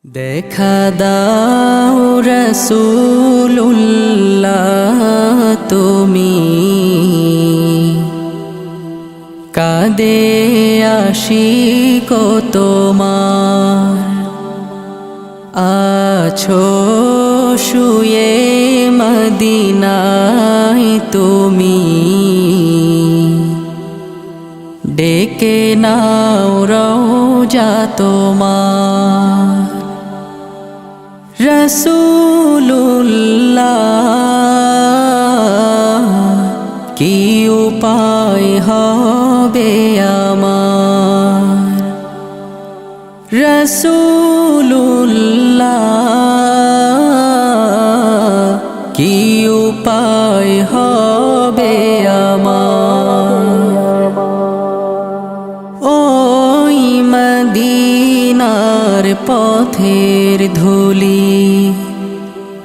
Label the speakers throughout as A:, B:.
A: দেখা দাও রাসূলুল্লাহ তুমি কাঁদে আশিক তোমার আছো শুয়ে মদিনায় তুমি ডেকে নাও রওজা তোমার রাসূলুল্লাহ কি উপায় হবে আমার রাসূলুল্লাহ কি উপায় হবে আমার ওই মদিনার পথের ধুলি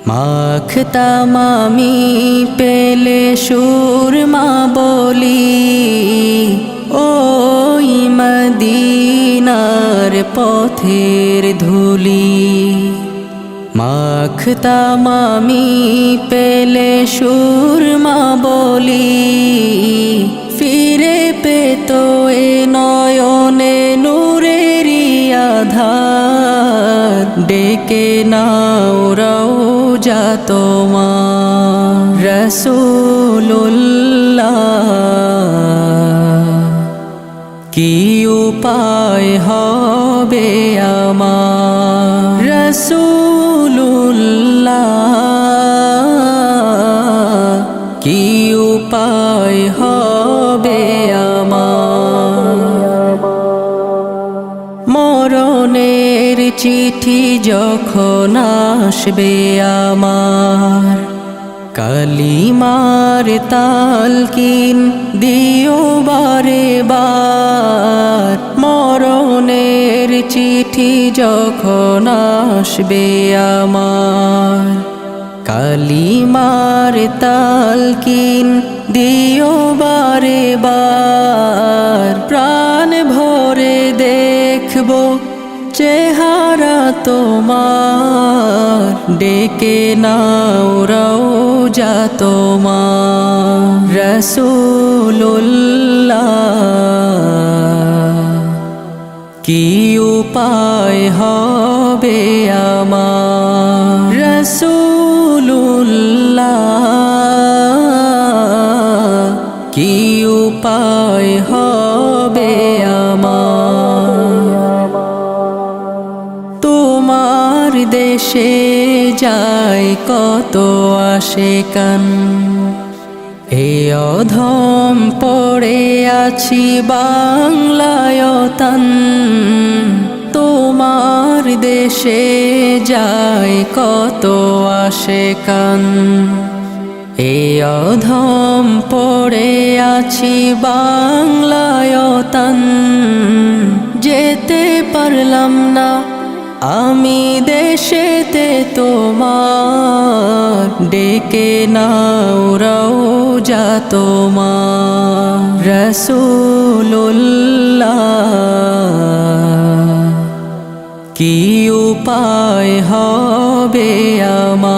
A: মাখতাম আমি পেলে সুরমা বলি ওই মদিনার পথের ধুলি মাখতাম আমি পেলে সুরমা বলি ফিরে পেত এ নয়নে নূরেরি আধার ডেকে নাও রওজা তোমার রাসূলুল্লাহ কি উপায় হবে আমার রাসূলুল্লাহ কি উপায় হবে আমার মরণের চিঠি যখন আসবে আমার কালিমার তালকিন দিও বারে বার মরণের চিঠি যখন আসবে আমার কালিমার তালকিন দিও বারে বার প্রাণ ভরে দেখবো চেহারা তোমার ডেকে নাও রওজা তোমার রাসূলুল্লাহ কি উপায় হবে আমার রাসূলুল্লাহ কি উপায় হবে আমার তোমার দেশে যায় কত আশিকান এ অধম পড়ে আছি বাংলায় তান তোমার দেশে যায় কত আশিকান এ অধম পড়ে আছি বাংলায় তান যেতে পারলাম না আমি দেশেতে তোমার ডেকে নাও রওজা তোমার রাসূলুল্লাহ কি উপায় হবে আমার